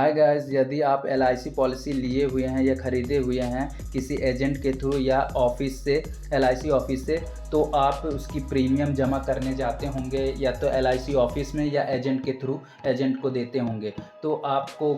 Hi guys, यदि आप LIC policy लिए हुए हैं या ख़रीदे हुए हैं किसी एजेंट के थ्रू या ऑफिस से, LIC ऑफिस से, तो आप उसकी प्रीमियम जमा करने जाते होंगे या तो LIC ऑफिस में या एजेंट के थ्रू एजेंट को देते होंगे। तो आपको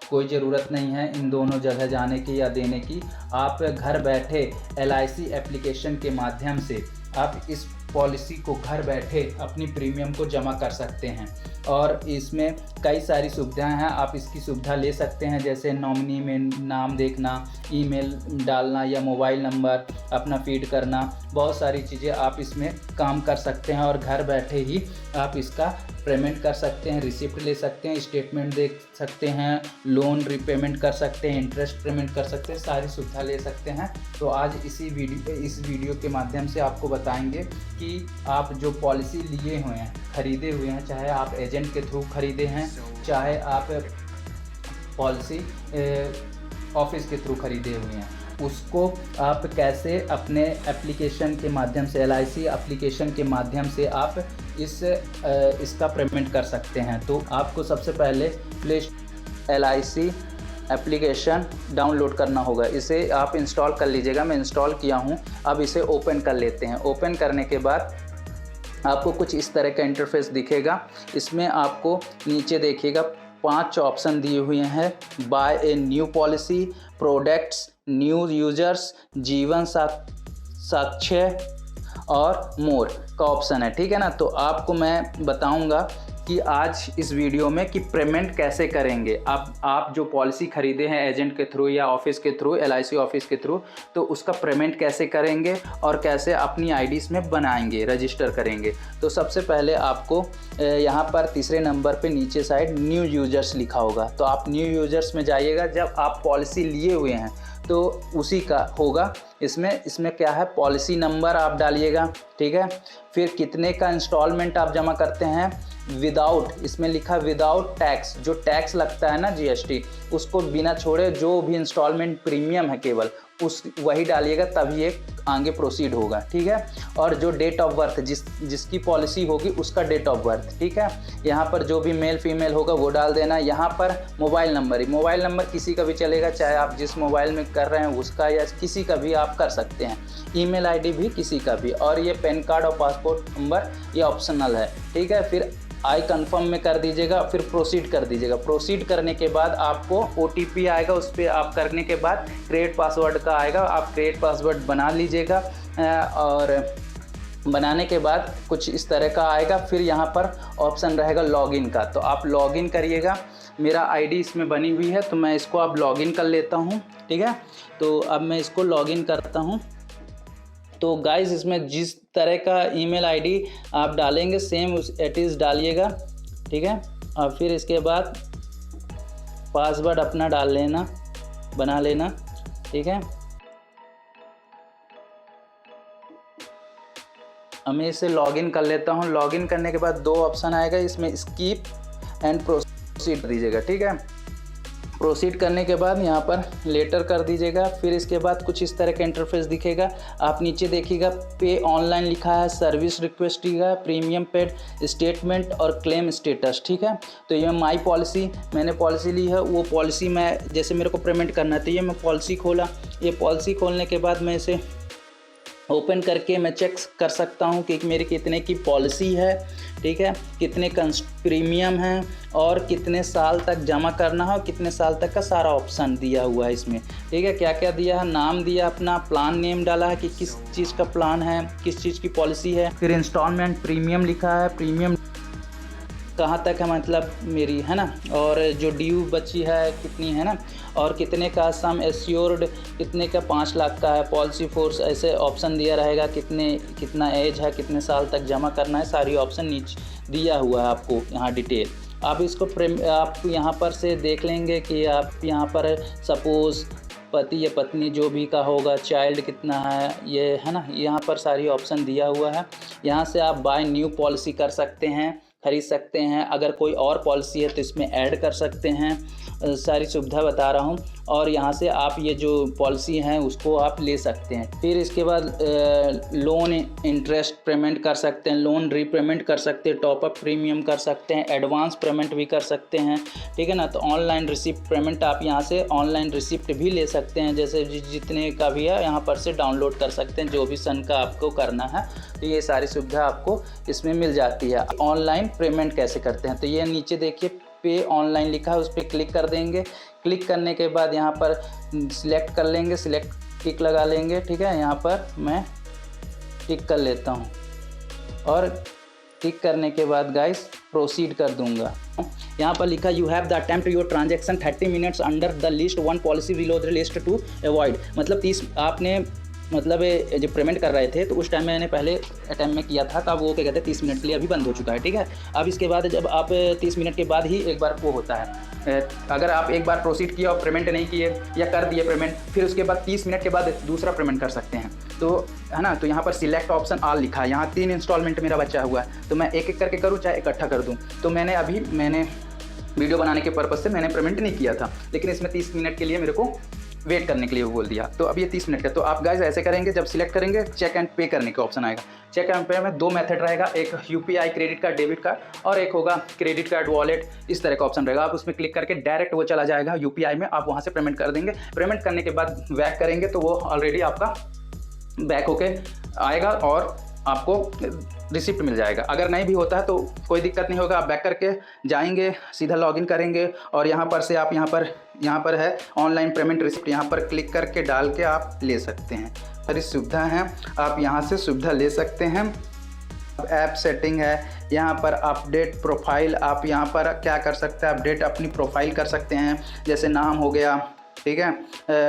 कोई ज़रूरत नहीं है इन दोनों जगह जाने की या देने की। आप घर बैठे LIC एप्लीकेशन के माध्यम से आप इस पॉलिसी को घर बैठे अपनी प्रीमियम को जमा कर सकते हैं और इसमें कई सारी सुविधाएं हैं। आप इसकी सुविधा ले सकते हैं, जैसे नॉमिनी में नाम देखना, ईमेल डालना या मोबाइल नंबर अपना फीड करना, बहुत सारी चीज़ें आप इसमें काम कर सकते हैं और घर बैठे ही आप इसका पेमेंट कर सकते हैं, रिसिप्ट ले सकते हैं, स्टेटमेंट देख सकते हैं, लोन रिपेमेंट कर सकते हैं, इंटरेस्ट पेमेंट कर सकते हैं, सारी सुविधा ले सकते हैं। तो आज इस वीडियो के माध्यम से आपको बताएंगे कि आप जो पॉलिसी लिए हुए हैं, ख़रीदे हुए हैं, चाहे आप एजेंट के थ्रू ख़रीदे हैं, चाहे आप पॉलिसी ऑफिस के थ्रू ख़रीदे हुए हैं, उसको आप कैसे अपने एप्लीकेशन के माध्यम से, LIC एप्लीकेशन के माध्यम से आप इसका पेमेंट कर सकते हैं। तो आपको सबसे पहले LIC एप्लीकेशन डाउनलोड करना होगा। इसे आप इंस्टॉल कर लीजिएगा, मैं इंस्टॉल किया हूँ। अब इसे ओपन कर लेते हैं। ओपन करने के बाद आपको कुछ इस तरह का इंटरफेस दिखेगा। इसमें आपको नीचे देखिएगा 5 ऑप्शन दिए हुए हैं। Buy a new policy, products, new users, Jeevan Saakshya और मोर का ऑप्शन है, ठीक है ना। तो आपको मैं बताऊंगा कि आज इस वीडियो में कि पेमेंट कैसे करेंगे। आप जो पॉलिसी ख़रीदे हैं एजेंट के थ्रू या ऑफिस के थ्रू, LIC ऑफिस के थ्रू, तो उसका पेमेंट कैसे करेंगे और कैसे अपनी IDs में बनाएंगे, रजिस्टर करेंगे। तो सबसे पहले आपको यहाँ पर तीसरे नंबर पे नीचे साइड न्यू यूजर्स लिखा होगा, तो आप न्यू यूजर्स में जाइएगा। जब आप पॉलिसी लिए हुए हैं तो उसी का होगा। इसमें क्या है, पॉलिसी नंबर आप डालिएगा, ठीक है। फिर कितने का इंस्टॉलमेंट आप जमा करते हैं, विदाउट, इसमें लिखा विदाउट टैक्स, जो टैक्स लगता है ना GST, उसको बिना छोड़े जो भी इंस्टॉलमेंट प्रीमियम है केवल वही डालिएगा, तभी एक आगे प्रोसीड होगा, ठीक है। और जो डेट ऑफ बर्थ जिसकी पॉलिसी होगी उसका डेट ऑफ बर्थ, ठीक है। यहाँ पर जो भी मेल फीमेल होगा वो डाल देना। यहाँ पर मोबाइल नंबर किसी का भी चलेगा, चाहे आप जिस मोबाइल में कर रहे हैं उसका या किसी का भी आप कर सकते हैं। ईमेल ID भी किसी का भी। और ये पैन कार्ड और पासपोर्ट नंबर ये ऑप्शनल है, ठीक है। फिर आई कन्फर्म में कर दीजिएगा, फिर प्रोसीड कर दीजिएगा। प्रोसीड करने के बाद आपको OTP आएगा, उस पर आप करने के बाद क्रिएट पासवर्ड का आएगा, आप क्रिएट पासवर्ड बना लीजिएगा। और बनाने के बाद कुछ इस तरह का आएगा। फिर यहाँ पर ऑप्शन रहेगा लॉगिन का, तो आप लॉगिन करिएगा। मेरा ID इसमें बनी हुई है तो मैं इसको अब लॉगिन कर लेता हूँ, ठीक है। तो अब मैं इसको लॉगिन करता हूँ। तो गाइस, इसमें जिस तरह का ईमेल ID आप डालेंगे सेम एट इज़ डालिएगा, ठीक है। और फिर इसके बाद पासवर्ड अपना डाल लेना, बना लेना, ठीक है। अब मैं इसे लॉगिन कर लेता हूँ। लॉगिन करने के बाद 2 ऑप्शन आएगा, इसमें स्किप एंड प्रोसीड दीजिएगा, ठीक है। प्रोसीड करने के बाद यहाँ पर लेटर कर दीजिएगा। फिर इसके बाद कुछ इस तरह का इंटरफेस दिखेगा। आप नीचे देखिएगा पे ऑनलाइन लिखा है, सर्विस रिक्वेस्ट दिया, प्रीमियम पेड, स्टेटमेंट और क्लेम स्टेटस, ठीक है। तो ये माई पॉलिसी, मैंने पॉलिसी ली है, वो पॉलिसी मैं जैसे मेरे को पेमेंट करना है तो ये मैं पॉलिसी खोला। ये पॉलिसी खोलने के बाद मैं इसे ओपन करके मैं चेक कर सकता हूँ कि मेरी कितने की पॉलिसी है, ठीक है, कितने का प्रीमियम है और कितने साल तक जमा करना है और कितने साल तक का सारा ऑप्शन दिया हुआ है इसमें, ठीक है। क्या क्या दिया है, नाम दिया, अपना प्लान नेम डाला है कि किस चीज़ का प्लान है, किस चीज़ की पॉलिसी है। फिर इंस्टॉलमेंट प्रीमियम लिखा है, प्रीमियम कहाँ तक है मतलब मेरी, है ना, और जो ड्यू बची है कितनी है ना, और कितने का सम एश्योर्ड, कितने का 5 लाख का है, पॉलिसी फोर्स, ऐसे ऑप्शन दिया रहेगा, कितना एज है, कितने साल तक जमा करना है, सारी ऑप्शन नीचे दिया हुआ है आपको यहाँ डिटेल। आप इसको आप यहाँ पर से देख लेंगे कि आप यहाँ पर सपोज़ पति या पत्नी जो भी का होगा, चाइल्ड कितना है, ये है ना, यहाँ पर सारी ऑप्शन दिया हुआ है। यहाँ से आप बाय न्यू पॉलिसी कर सकते हैं, खरीद सकते हैं। अगर कोई और पॉलिसी है तो इसमें ऐड कर सकते हैं। सारी सुविधा बता रहा हूँ। और यहाँ से आप ये जो पॉलिसी हैं उसको आप ले सकते हैं। फिर इसके बाद लोन इंटरेस्ट पेमेंट कर सकते हैं, लोन रीपेमेंट कर सकते हैं, टॉपअप प्रीमियम कर सकते हैं, एडवांस पेमेंट भी कर सकते हैं, ठीक है ना। तो ऑनलाइन रिसिप्ट पेमेंट आप यहाँ से ऑनलाइन रिसिप्ट भी ले सकते हैं, जैसे जितने का भी है यहाँ पर से डाउनलोड कर सकते हैं, जो भी सन का आपको करना है। तो ये सारी सुविधा आपको इसमें मिल जाती है। ऑनलाइन पेमेंट कैसे करते हैं, तो ये नीचे देखिए पे ऑनलाइन लिखा है, उस पर क्लिक कर देंगे। क्लिक करने के बाद यहाँ पर सिलेक्ट कर लेंगे, सिलेक्ट टिक लगा लेंगे, ठीक है। यहाँ पर मैं टिक कर लेता हूँ और टिक करने के बाद गाइस प्रोसीड कर दूंगा। यहाँ पर लिखा you have the attempt your transaction 30 minutes under the list 1 policy below the list to avoid. मतलब 30 आपने मतलब जब पेमेंट कर रहे थे तो उस टाइम मैंने पहले अटैम्प्ट में किया था, तब वो क्या कहते हैं 30 मिनट के लिए अभी बंद हो चुका है, ठीक है। अब इसके बाद जब आप 30 मिनट के बाद ही एक बार वो होता है, अगर आप एक बार प्रोसीड किया और पेमेंट नहीं किए या कर दिए पेमेंट, फिर उसके बाद 30 मिनट के बाद दूसरा पेमेंट कर सकते हैं, तो है ना। तो यहाँ पर सिलेक्ट ऑप्शन ऑल लिखा है, यहाँ 3 इंस्टॉलमेंट मेरा बचा हुआ है, तो मैं एक एक करके करूँ चाहे इकट्ठा कर दूँ। तो मैंने वीडियो बनाने के पर्पज़ से मैंने पेमेंट नहीं किया था, लेकिन इसमें 30 मिनट के लिए मेरे को वेट करने के लिए वो बोल दिया। तो अब ये 30 मिनट का, तो आप गाइस ऐसे करेंगे, जब सिलेक्ट करेंगे चेक एंड पे करने का ऑप्शन आएगा। चेक एंड पे में 2 मेथड रहेगा, एक UPI credit card debit card और एक होगा क्रेडिट कार्ड वॉलेट, इस तरह का ऑप्शन रहेगा। आप उसमें क्लिक करके डायरेक्ट वो चला जाएगा यूपीआई में, आप वहाँ से पेमेंट कर देंगे। पेमेंट करने के बाद बैक करेंगे तो वो ऑलरेडी आपका बैक होके आएगा और आपको रिसिप्ट मिल जाएगा। अगर नहीं भी होता है तो कोई दिक्कत नहीं होगा, आप बैक करके जाएंगे, सीधा लॉगिन करेंगे और यहाँ पर से आप यहाँ पर है ऑनलाइन पेमेंट रिसिप्ट, यहाँ पर क्लिक करके डाल के आप ले सकते हैं। सारी सुविधा है, आप यहाँ से सुविधा ले सकते हैं। ऐप सेटिंग है, यहाँ पर अपडेट प्रोफाइल, आप यहाँ पर क्या कर सकते हैं, अपडेट अपनी प्रोफाइल कर सकते हैं, जैसे नाम हो गया, ठीक है,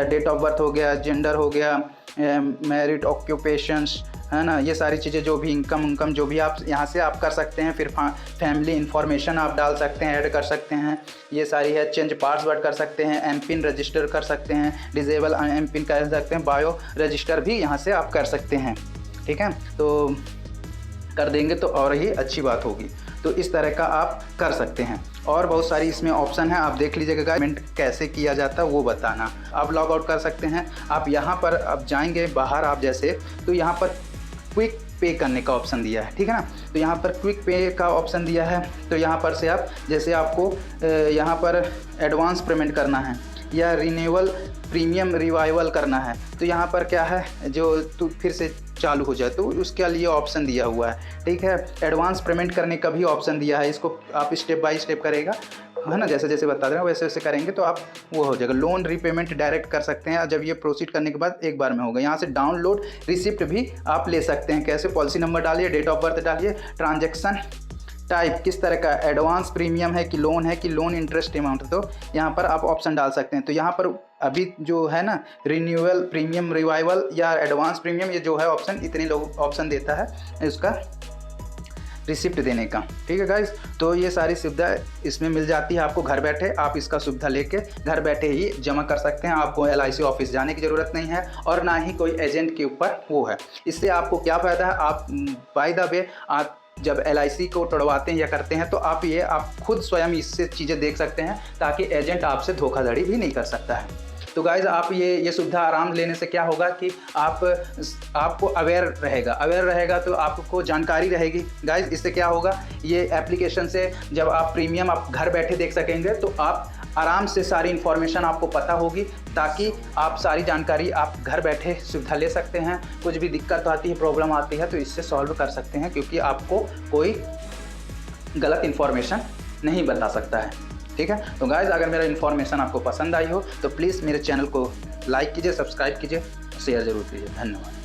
डेट ऑफ बर्थ हो गया, जेंडर हो गया, मैरिड ऑक्यूपेशंस, है ना, ये सारी चीज़ें जो भी इनकम जो भी आप यहाँ से आप कर सकते हैं। फिर फैमिली इन्फॉर्मेशन आप डाल सकते हैं, ऐड कर सकते हैं, ये सारी है। चेंज पासवर्ड कर सकते हैं, एम पिन रजिस्टर कर सकते हैं, डिजेबल एम पिन कर सकते हैं, बायो रजिस्टर भी यहाँ से आप कर सकते हैं, ठीक है। तो कर देंगे तो और ही अच्छी बात होगी। तो इस तरह का आप कर सकते हैं और बहुत सारी इसमें ऑप्शन है, आप देख लीजिएगा। पेमेंट कैसे किया जाता है वो बताना। आप लॉग आउट कर सकते हैं, आप यहाँ पर अब जाएंगे बाहर आप जैसे, तो यहाँ पर क्विक पे करने का ऑप्शन दिया है, ठीक है ना। तो यहाँ पर क्विक पे का ऑप्शन दिया है, तो यहाँ पर से आप जैसे आपको यहाँ पर एडवांस पेमेंट करना है या रिन्यूअल प्रीमियम रिवाइवल करना है, तो यहाँ पर क्या है जो तो फिर से चालू हो जाए तो उसके लिए ऑप्शन दिया हुआ है, ठीक है। एडवांस पेमेंट करने का भी ऑप्शन दिया है, इसको आप स्टेप बाय स्टेप करेगा, है ना, जैसे जैसे बता रहे हैं वैसे वैसे करेंगे तो आप वो हो जाएगा। लोन रीपेमेंट डायरेक्ट कर सकते हैं, जब ये प्रोसीड करने के बाद एक बार में होगा। यहाँ से डाउनलोड रिसिप्ट भी आप ले सकते हैं, कैसे, पॉलिसी नंबर डालिए, डेट ऑफ बर्थ डालिए, ट्रांजैक्शन टाइप किस तरह का, एडवांस प्रीमियम है कि लोन इंटरेस्ट अमाउंट, तो यहाँ पर आप ऑप्शन डाल सकते हैं। तो यहाँ पर अभी जो है ना रिन्यूअल प्रीमियम रिवाइवल या एडवांस प्रीमियम, ये जो है ऑप्शन इतने लोग ऑप्शन देता है उसका रिसिप्ट देने का, ठीक है गाइस। तो ये सारी सुविधा इसमें मिल जाती है आपको घर बैठे, आप इसका सुविधा लेके घर बैठे ही जमा कर सकते हैं। आपको LIC ऑफिस जाने की ज़रूरत नहीं है और ना ही कोई एजेंट के ऊपर वो है। इससे आपको क्या फ़ायदा है, आप बाय द वे आप जब LIC को तोड़वाते हैं या करते हैं तो आप खुद स्वयं इससे चीज़ें देख सकते हैं, ताकि एजेंट आपसे धोखाधड़ी भी नहीं कर सकता है। तो गाइज़ आप ये सुविधा आराम लेने से क्या होगा कि आपको अवेयर रहेगा तो आपको जानकारी रहेगी गाइज़। इससे क्या होगा, ये एप्लीकेशन से जब आप प्रीमियम आप घर बैठे देख सकेंगे तो आप आराम से सारी इन्फॉर्मेशन आपको पता होगी, ताकि आप सारी जानकारी आप घर बैठे सुविधा ले सकते हैं। कुछ भी दिक्कत आती है, प्रॉब्लम आती है तो इससे सॉल्व कर सकते हैं, क्योंकि आपको कोई गलत इन्फॉर्मेशन नहीं बता सकता है, ठीक है। तो गाइज़ अगर मेरा इन्फॉर्मेशन आपको पसंद आई हो तो प्लीज़ मेरे चैनल को लाइक कीजिए, सब्सक्राइब कीजिए, शेयर ज़रूर कीजिए। धन्यवाद।